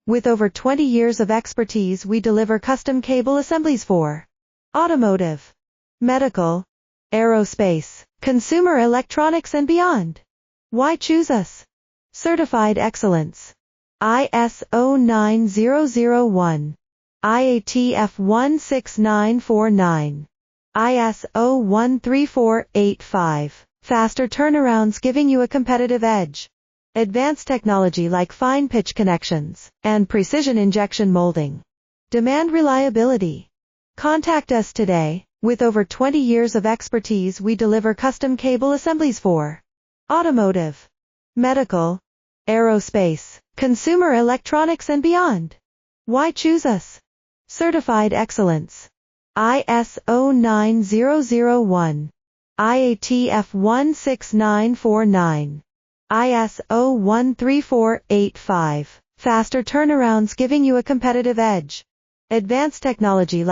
With over 20 years of expertise, we deliver custom cable assemblies for automotive, medical, aerospace, consumer electronics and beyond. Why choose us? Certified excellence. ISO 9001, IATF 16949, ISO 13485. Faster turnarounds giving you a competitive edge. Advanced technology like fine pitch connections and precision injection molding. Demand reliability. Contact us today. With over 20 years of expertise, we deliver custom cable assemblies for automotive, medical, aerospace, consumer electronics and beyond. Why choose us? Certified excellence. ISO 9001, IATF 16949, ISO 13485. Faster turnarounds giving you a competitive edge. Advanced technology